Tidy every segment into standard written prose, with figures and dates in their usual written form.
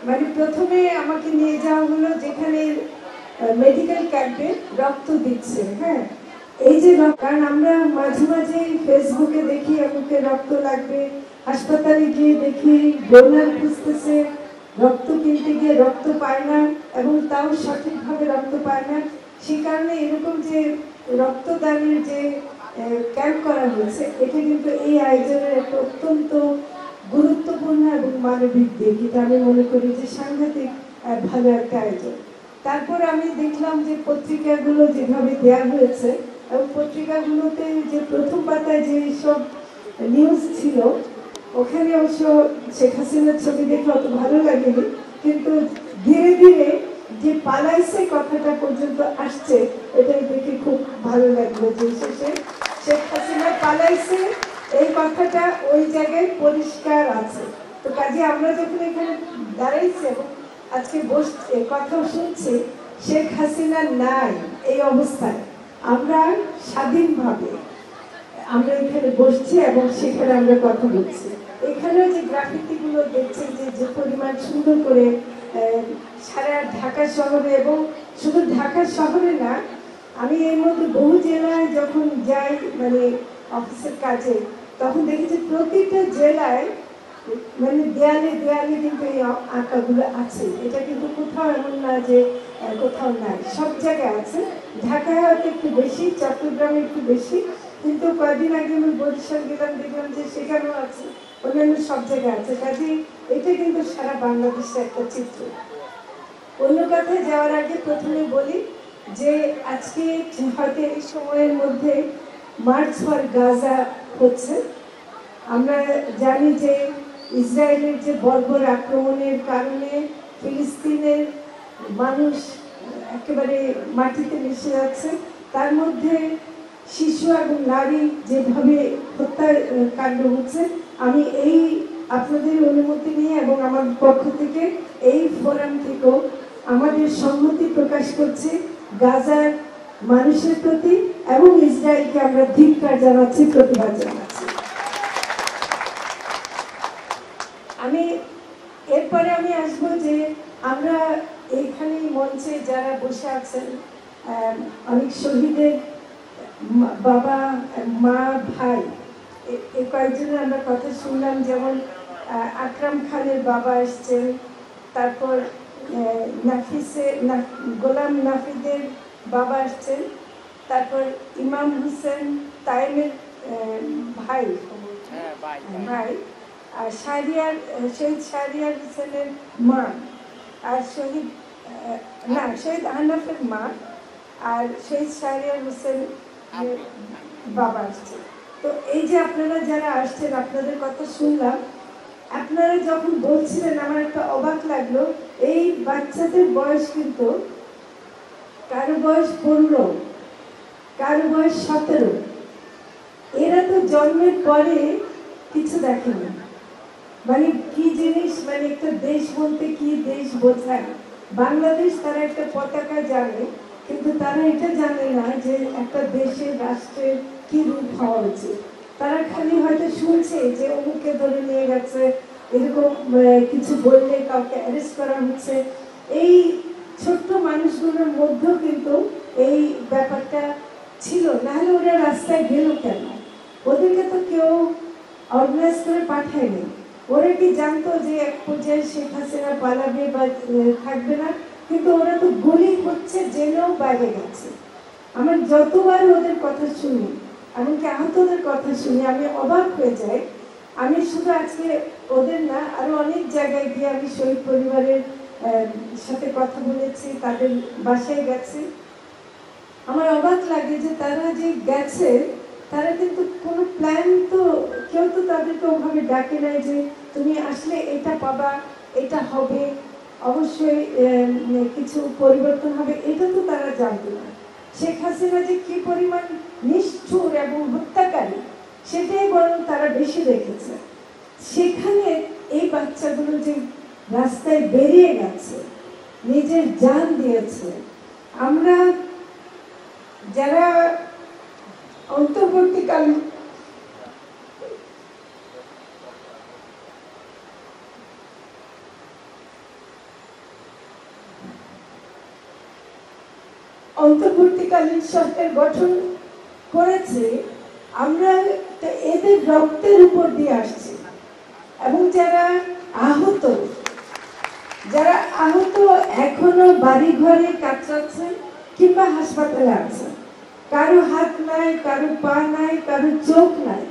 মানে প্রথমে আমাকে নিয়ে যাওয়া হলো যেখানে মেডিকেল ক্যাম্পে রক্ত দিচ্ছে। হ্যাঁ, এই যে কারণ আমরা মাঝে মাঝে ফেসবুকে দেখি আমাকে রক্ত লাগবে, হাসপাতালে গিয়ে দেখি ডোনার খুঁজতেছে, রক্ত কিনতে গিয়ে রক্ত পায় না এবং তাও সঠিকভাবে রক্ত পায় না। সেই কারণে এরকম যে রক্তদানের যে ক্যাম্প করা হয়েছে, এটা কিন্তু এই আয়োজনের একটা অত্যন্ত গুরুত্বপূর্ণ এবং মানবিক দিক। এটা আমি মনে করি যে সাংঘাতিক ভালো একটা আয়োজন। তারপর আমি দেখলাম যে পত্রিকাগুলো যেভাবে দেওয়া হয়েছে এবং পত্রিকাগুলোতে যে প্রথম পাতায় যে সব নিউজ ছিল, ওখানে অবশ্য শেখ হাসিনার ছবি দেখে অত ভালো লাগেনি, কিন্তু ধীরে ধীরে যে পালাইছে কথাটা পর্যন্ত আসছে, এটাই দেখে খুব ভালো লাগলো যে শেষে শেখ হাসিনা পালাইছে এই কথাটা ওই জায়গায় পরিষ্কার আছে। তো কাজে আমরা যখন এখানে দাঁড়াইছি এবং আজকে বসছে কথা শুনছি, শেখ হাসিনা নাই এই অবস্থায়, আমরা স্বাধীনভাবে আমরা এখানে বসছি এবং সেখানে আমরা কথা বলছি। এখানেও যে গ্রাফিতিগুলো দেখছেন যে পরিমাণ সুন্দর করে সারা ঢাকা শহরে, এবং শুধু ঢাকা শহরে না, আমি এর মধ্যে বহু জেলায় যখন যাই মানে অফিসের কাজে, তখন দেখেছি প্রতিটা জেলায় মানে দেয়ালে দেয়ালে কিন্তু এই আঁকাগুলো আছে। এটা কিন্তু কোথাও এমন না যে কোথাও নাই, সব জায়গায় আছে। ঢাকায় হয়তো একটু বেশি, চট্টগ্রামে একটু বেশি, কিন্তু কয়েকদিন আগে আমি বরিশাল গেলাম, দেখলাম যে সেখানেও আছে, অন্যান্য সব জায়গায় আছে। কাজে এটা কিন্তু সারা বাংলাদেশের একটা চিত্র। অন্য কথায় যাওয়ার আগে প্রথমে বলি যে আজকে হয়তো এই সময়ের মধ্যে মার্চ ফর গাজা হচ্ছে। আমরা জানি যে ইসরায়েলের যে বর্বর আক্রমণের কারণে ফিলিস্তিনের মানুষ একেবারে মাটিতে মিশে যাচ্ছে, তার মধ্যে শিশু এবং নারী যেভাবে হত্যাকাণ্ড হচ্ছে, আমি এই আপনাদের অনুমতি নিয়ে এবং আমার পক্ষ থেকে এই ফোরাম থেকেও আমাদের সংহতি প্রকাশ করছি গাজার মানুষের প্রতি, এবং ইসরায়েলকে আমরা ধিক্কার জানাচ্ছি, প্রতিবাদ জানাচ্ছি। আমি এরপরে আমি আসবো যে আমরা এইখানে মঞ্চে যারা বসে আছেন, অনেক শহীদের বাবা মা ভাই, এই কয়েকজনের আমরা কথা শুনলাম। যেমন আকরাম খানের বাবা আসছেন, তারপর গোলাম নাফিদের বাবা আসছেন, তারপর ইমাম হোসেন তাইমের ভাই, আর শহীদ শাহরিয়ার হোসেনের মা, আর শহীদ আহনাফের মা, আর শহীদ শাহরিয়ার হোসেন বাবা আসছে। তো এই যে আপনারা যারা আসছেন, আপনাদের কথা শুনলাম। আপনারা যখন বলছিলেন আমার একটা অবাক লাগলো, এই বাচ্চাদের বয়স কিন্তু কারো বয়স 15, কারো বয়স 17। এরা তো জন্মের পরে কিছু দেখে না, মানে কি জিনিস, মানে একটা দেশ বলতে কি দেশ বোঝায়। বাংলাদেশ তারা একটা পতাকা জানে, কিন্তু তারা এটা জানে না যে একটা দেশের রাষ্ট্রের কি রূপ হওয়া উচিত। তারা খালি হয়তো শুনছে যে অমুককে ধরে নিয়ে গেছে, এরকম কিছু বললে কাউকে অ্যারেস্ট করা হচ্ছে। এই ছোট্ট মানুষগুলোর মধ্যেও কিন্তু এই ব্যাপারটা ছিল, নাহলে ওরা রাস্তায় গেল কেন? ওদেরকে তো কেউ অর্গানাইজ করে পাঠায়নি। ওরা কি জানতো যে এক পর্যায়ে শেখ হাসিনা পালাবে বা থাকবে না? কিন্তু ওরা তো গুলি হচ্ছে জেনেও বাইরে গেছে। আমার যতবার ওদের কথা শুনি, এমনকি আহতদের কথা শুনি, আমি অবাক হয়ে যাই। আমি শুধু আজকে ওদের না, আরো অনেক জায়গায় গিয়ে আমি শহীদ পরিবারের সাথে কথা বলেছি, তাদের বাসায় গেছি। আমার অবাক লাগে যে তারা যে গেছে, তারা কিন্তু কোনো প্ল্যান তো, কেউ তো তাদেরকে ওভাবে ডাকে নাই যে তুমি আসলে এটা পাবা, এটা হবে, অবশ্যই কিছু পরিবর্তন হবে, এটা তো তারা জানতো না। শেখ হাসিনা যে কি পরিমাণ নিষ্ঠুর এবং হত্যাকারী, সেটাই বরং তারা বেশি দেখেছে। সেখানে এই বাচ্চাগুলো যে রাস্তায় বেরিয়ে গেছে, নিজের জান দিয়েছে। আমরা যারা অন্তর্বর্তীকালীন অন্তর্বর্তীকালীন সরকার গঠন করেছে, আমরা এদের রক্তের উপর দিয়ে আসছি। এবং যারা আহত এখনো বাড়ি ঘরে কাতরাচ্ছেন কিংবা হাসপাতালে আছেন, কারো হাত নাই, কারো পা নাই, কারো চোখ নাই,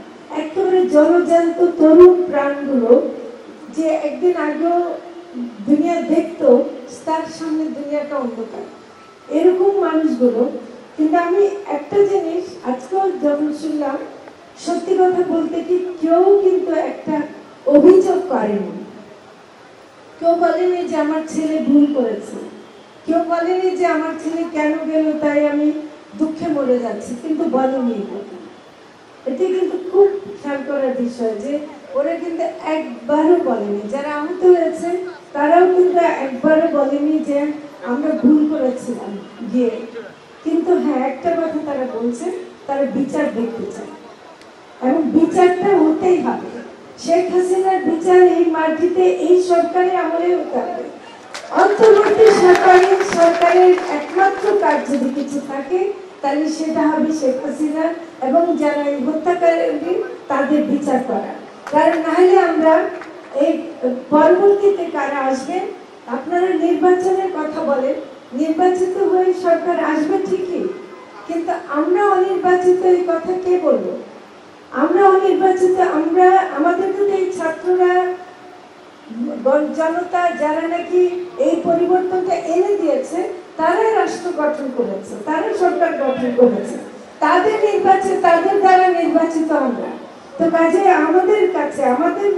একেবারে জলজান্ত তরুণ প্রাণগুলো যে একদিন আগেও দুনিয়া দেখতো, তার সামনে দুনিয়াটা অন্ধকার, এরকম মানুষগুলো। কিন্তু আমি একটা জিনিস আজকেও যখন শুনলাম, সত্যি কথা বলতে কি কেউ কিন্তু একটা অভিযোগ করেনি। কেউ বলেনি যে আমার ছেলে ভুল করেছে, কেউ বলেনি যে আমার ছেলে কেন গেল তাই আমি দুঃখে মরে যাচ্ছি, কিন্তু বলেনি। এটি কিন্তু খুব খেয়াল করার বিষয় যে ওরা কিন্তু একবারও বলেনি, যারা আহত হয়েছে তারাও কিন্তু একবারও বলেনি যে আমরা ভুল করেছিলাম গিয়ে। কিন্তু হ্যাঁ, একটা কথা তারা বলছে, তারা বিচার দেখতে চায় এবং বিচারটা হতেই হবে। শেখ হাসিনার বিচার এই মাটিতে এই সরকারের আমলে হতে হবে। অন্তর্বর্তী সরকারের একমাত্র কাজ যদি কিছু থাকে তাহলে সেটা হবে শেখ হাসিনা এবং যারা এই হত্যাকারী তাদের বিচার করা। কারণ নাহলে আমরা এই পরবর্তীতে কারা আসবে, আপনারা নির্বাচনের কথা বলেন, নির্বাচিত হয়ে সরকার আসবে ঠিকই, কিন্তু আমরা অনির্বাচিত, এই কথা কে বলবো? আমরা অনির্বাচিত, আমরা আমাদের তো এই ছাত্ররা, জনতা যারা নাকি এই পরিবর্তনটা এনে দিয়েছে, তারা রাষ্ট্র গঠন করেছে, তারা সরকার গঠন করেছে, তাদের দ্বারা নির্বাচিত আমরা। তো কাজে আমাদের কাছে আমাদের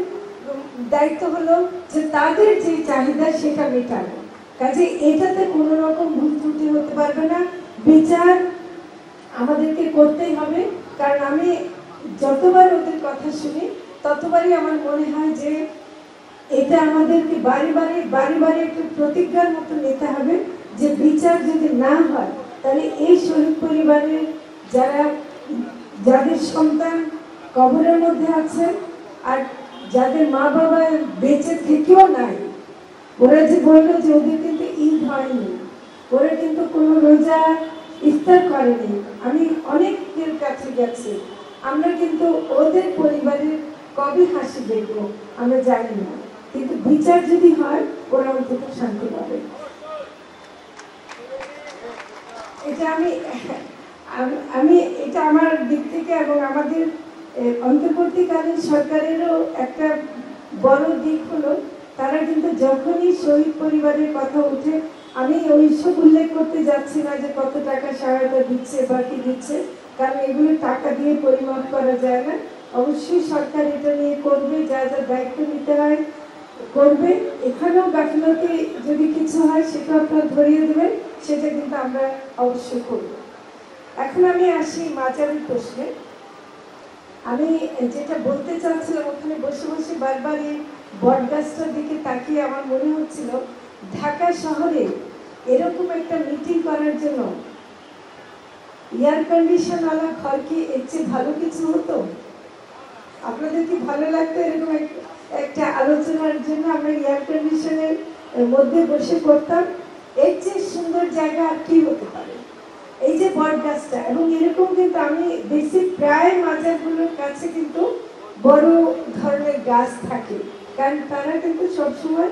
দায়িত্ব হলো যে তাদের যে চাহিদা সেটা মেটানো। কাজে এটাতে কোনো রকম ভুল ত্রুটি হতে পারবে না, বিচার আমাদেরকে করতেই হবে। কারণ আমি যতবার ওদের কথা শুনি ততবারই আমার মনে হয় যে এটা আমাদেরকে বারে বারে একটু প্রতিজ্ঞার মতো নিতে হবে যে বিচার যদি না হয় তাহলে এই শহীদ পরিবারের যাদের সন্তান কবরের মধ্যে আছে আর যাদের মা বাবা বেঁচে থেকেও নাই, ওরা যে বললো যে ওদের কিন্তু ঈদ হয়নি, ওরা কিন্তু কোনো রোজা ইফতার করেনি, আমি অনেকের কাছে গেছি, আমরা কিন্তু ওদের পরিবারের কবে হাসি দেখবো আমরা জানি না, কিন্তু বিচার যদি হয় ওরা অন্তত শান্তি পাবে। এটা আমি এটা আমার দিক থেকে এবং আমাদের অন্তর্বর্তীকালীন সরকারেরও একটা বড় দিক হলো, তারা কিন্তু যখনই শহীদ পরিবারের কথা উঠে, আমি ওইসব উল্লেখ করতে যাচ্ছি না যে কত টাকা সহায়তা দিচ্ছে বা কি দিচ্ছে, কারণ এগুলো টাকা দিয়ে পরিমাপ করা যায় না। অবশ্যই সরকার এটা নিয়ে করবে, যা যা দায়িত্ব নিতে হয় করবে। এখানেও গাফিলতি যদি কিছু হয় সেটা আপনারা ধরিয়ে দেবেন, সেটা কিন্তু আমরা অবশ্যই করব। এখন আমি আসি মাজারের প্রশ্নে। আমি যেটা বলতে চাচ্ছিলাম, ওখানে বসে বসে বারবার এই বটগাছটার দিকে তাকিয়ে আমার মনে হচ্ছিল ঢাকা শহরে এরকম একটা মিটিং করার জন্য এয়ার কন্ডিশনওয়ালা ঘর কি এর চেয়ে ভালো কিছু হতো? আপনাদের কি ভালো লাগতো এরকম একটা আলোচনার জন্য আমরা এয়ার কন্ডিশনের মধ্যে বসে করতাম? এর চেয়ে সুন্দর জায়গা আর কি হতে পারে? এই যে বটগাছটা, এবং এরকম কিন্তু আমি দেখছি প্রায় মাজারগুলোর কাছে কিন্তু বড় ধরনের গাছ থাকে, কারণ তারা কিন্তু সবসময়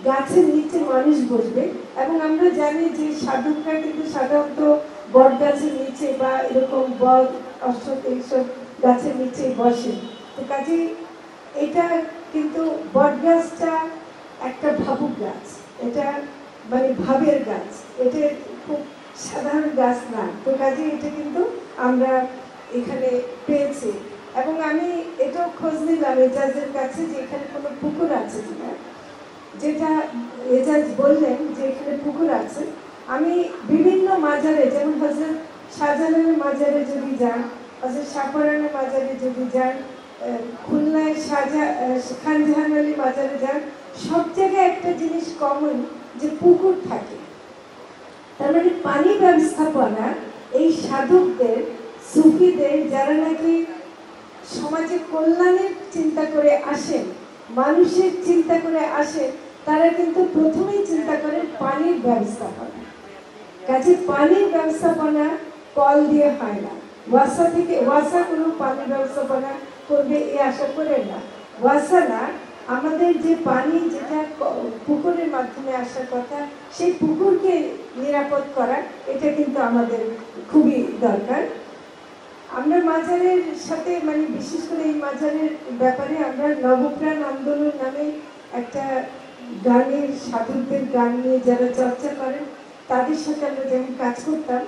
গাছের নিচে মানুষ বসবে। এবং আমরা জানি যে সাধকরা কিন্তু সাধারণত বট গাছের নিচে বা এরকম বট, অশ্বত্থ এইসব গাছের নিচে বসে। তো কাজে এটা কিন্তু বট গাছটা একটা ভাবুক গাছ, এটা মানে ভাবের গাছ, এটা খুব সাধারণ গাছ না। তো কাজে এটা কিন্তু আমরা এখানে পেয়েছি। এবং আমি এটাও খোঁজ নিলাম এজাজের কাছে যে এখানে কোনো পুকুর আছে কিনা, যেটা এজাজ বললেন যে এখানে পুকুর আছে। আমি বিভিন্ন মাজারে, যেমন হযরত শাহজালালের মাজারে যদি যান, হযরত শাহপরানের মাজারে যদি যান, খুলনায় খান জাহান আলী মাজারে যান, সব জায়গায় একটা জিনিস কমন, যে পুকুর থাকে। তার মানে পানি ব্যবস্থাপনা এই সাধকদের, সুফিদের, যারা নাকি সমাজের কল্যাণের চিন্তা করে আসেন, মানুষের চিন্তা করে আসেন, তারা কিন্তু প্রথমেই চিন্তা করেন পানির ব্যবস্থাপনা। কাজে পানির ব্যবস্থাপনা কল দিয়ে হয় না, ওয়াসা থেকে, ওয়াসা কোনো পানির ব্যবস্থাপনা করবে এই আশা করেন না। ওয়াসা না, আমাদের যে পানি যেটা পুকুরের মাধ্যমে আসার কথা, সেই পুকুরকে নিরাপদ করা, এটা কিন্তু আমাদের খুবই দরকার। আমরা মাজারের সাথে মানে বিশেষ করে এই মাজারের ব্যাপারে আমরা নবপ্রাণ আন্দোলন নামে একটা গানের, সাধকদের গান নিয়ে যারা চর্চা করেন তাদের সাথে আমরা যখন কাজ করতাম,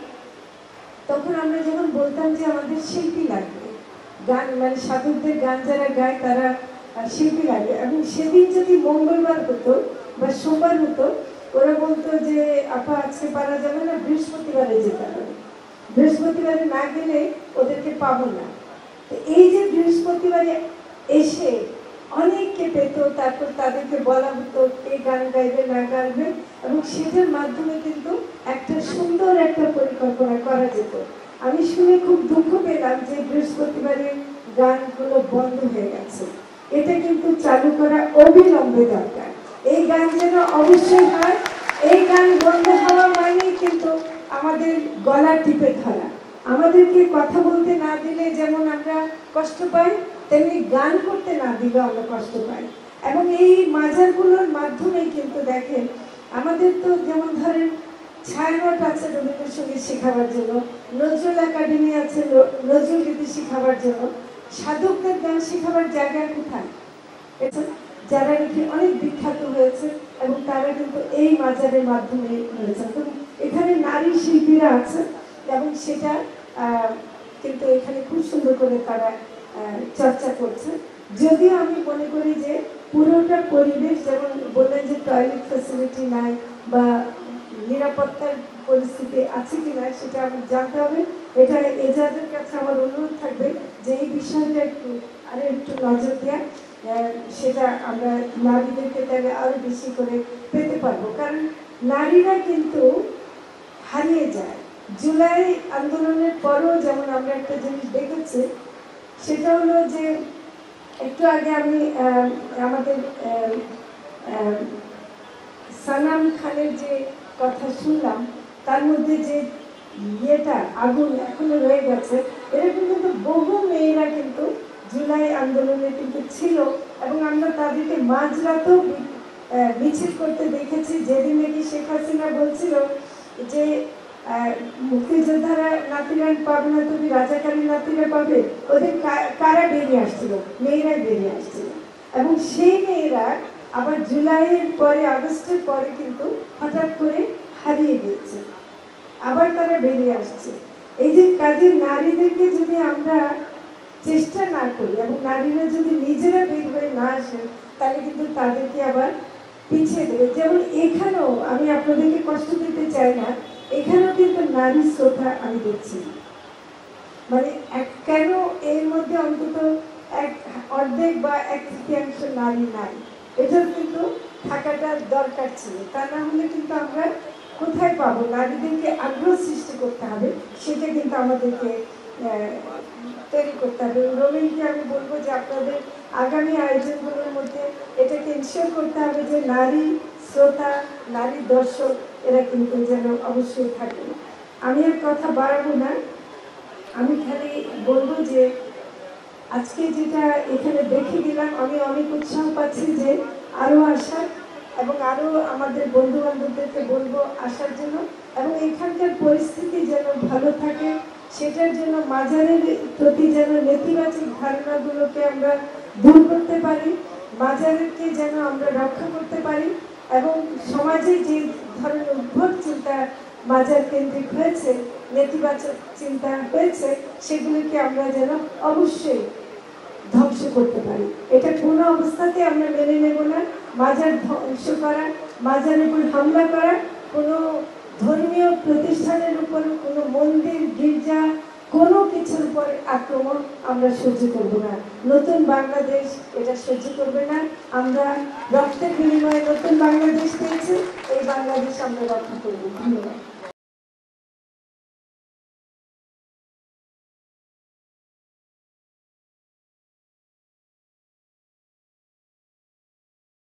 তখন আমরা যখন বলতাম যে আমাদের শিল্পী লাগবে, গান মানে সাধকদের গান যারা গায় তারা শিল্পী লাগে, এবং সেদিন যদি মঙ্গলবার হতো বা সোমবার হতো, ওরা বলতো যে আপা আজকে পারা যাবে না, বৃহস্পতিবারে যেতে হবে, বৃহস্পতিবারে না গেলে ওদেরকে পাবো না। তো এই যে বৃহস্পতিবারে এসে অনেককে পেত, তারপর তাদেরকে বলা হতো কে গান গাইবে না গাইবে, এবং সেটার মাধ্যমে কিন্তু একটা সুন্দর একটা পরিকল্পনা করা যেত। আমি শুনে খুব দুঃখ পেলাম যে বৃহস্পতিবারে গানগুলো বন্ধ হয়ে গেছে। এটা কিন্তু চালু করা অবিলম্বে দরকার। এই গান যেন অবশ্যই হয়। এই গান বন্ধ হওয়া মানে কিন্তু আমাদের গলা টিপে ধরা। আমাদেরকে কথা বলতে না দিলে যেমন আমরা কষ্ট পাই, তেমনি গান করতে না দিলে আমরা কষ্ট পাই। এবং এই মাজারগুলোর মাধ্যমে কিন্তু দেখেন আমাদের তো যেমন ধরেন ছায়ানট আছে রবীন্দ্রসঙ্গীত শেখাবার জন্য, নজরুল একাডেমি আছে নজরুল গীতি শেখাবার জন্য, সাধকদের গান শেখাবার জায়গা কোথায়? যারা নাকি অনেক বিখ্যাত হয়েছে এবং তারা কিন্তু এই মাজারের মাধ্যমে হয়েছে। তো এখানে নারী শিল্পীরা আছে এবং সেটা কিন্তু এখানে খুব সুন্দর করে তারা চর্চা করছে। যদিও আমি মনে করি যে পুরোটা পরিবেশ, যেমন বললেন যে টয়লেট ফ্যাসিলিটি নাই বা নিরাপত্তার পরিস্থিতি আছে কিনা সেটা আমি জানতে হবে। এটা এজাজের কাছে আমার অনুরোধ থাকবে যে এই বিষয়টা একটু নজর দেওয়া, সেটা আমরা নারীদেরকে তাহলে আরো বেশি করে পেতে পারবো। কারণ নারীরা কিন্তু হারিয়ে যায়। জুলাই আন্দোলনের পরও যেমন আমরা একটা জিনিস দেখেছি, সেটা হলো যে একটু আগে আমি আমাদের সানাম খানের যে কথা শুনলাম, তার মধ্যে যে ইয়েটা আগুন এখনো রয়ে গেছে, এরকম কিন্তু বহু মেয়েরা কিন্তু জুলাই আন্দোলনে কিন্তু ছিল এবং আমরা তাদেরকে মাঝরাতেও মিছিল করতে দেখেছি। যেদিন নাকি শেখ হাসিনা বলছিল যে মুক্তিযোদ্ধারা নাতিরা পাবে না, তুমি রাজাকারী নাতিরা পাবে, ওদের কারা বেরিয়ে আসছিল, মেয়েরা বেরিয়ে আসছিল। এবং সেই মেয়েরা আবার জুলাইয়ের পরে, আগস্টের পরে কিন্তু হঠাৎ করে হারিয়ে গিয়েছে, আবার তারা বেরিয়ে আসছে। এই যে কাজে নারীদেরকে যদি আমরা চেষ্টা না করি এবং নারীরা যদি নিজেরা বের হয়ে না আসে, তাহলে কিন্তু তাদেরকে আবার পিছিয়ে দেবে। যেমন এখানেও আমি আপনাদেরকে কষ্ট দিতে চাই না, এখানেও কিন্তু নারী শ্রদ্ধা আমি দেখছি। মানে কেন এর মধ্যে অন্তত অর্ধেক বা এক তৃতীয়াংশ নারী নাই, এটার কিন্তু থাকাটা দরকার ছিল। তা না হলে কিন্তু আমরা কোথায় পাবো? নারীদেরকে আগ্রহ সৃষ্টি করতে হবে, সেটা কিন্তু আমাদেরকে তৈরি করতে হবে। রবীন্দ্রকে আমি বলবো যে আপনাদের আগামী আয়োজনগুলোর মধ্যে এটাকে ইনশিওর করতে হবে যে নারী শ্রোতা, নারী দর্শক এরা কিন্তু যেন অবশ্যই থাকে। আমি আর কথা বাড়াবো না, আমি খালি বলবো যে আজকে যেটা এখানে দেখে দিলাম, আমি অনেক উৎসাহ পাচ্ছি যে আরো আসার, এবং আরো আমাদের বন্ধু বান্ধবদেরকে বলবো আসার জন্য, এবং এখানকার পরিস্থিতি যেন ভালো থাকে, সেটার জন্য মাজারের প্রতি যেন নেতিবাচক ধারণাগুলোকে আমরা দূর করতে পারি, মাজারকে যেন আমরা রক্ষা করতে পারি, এবং সমাজে যে ধরনের উদ্ভট চিন্তা মাজার কেন্দ্রিক হয়েছে, নেতিবাচক চিন্তা হয়েছে, সেগুলিকে আমরা যেন অবশ্যই ধ্বংস করতে পারি। এটা কোনো অবস্থাতে আমরা মেনে নেব না। মাজার ধ্বংস করা, মাজারের উপর হামলা করা, কোনো ধর্মীয় প্রতিষ্ঠানের উপর, কোনো মন্দির, গির্জা, কোনো কিছুর উপর আক্রমণ আমরা সহ্য করব না। নতুন বাংলাদেশ এটা সহ্য করবে না। আমরা রক্তের বিনিময়ে নতুন বাংলাদেশ পেয়েছি, এই বাংলাদেশ আমরা রক্ষা করব। ধন্যবাদ।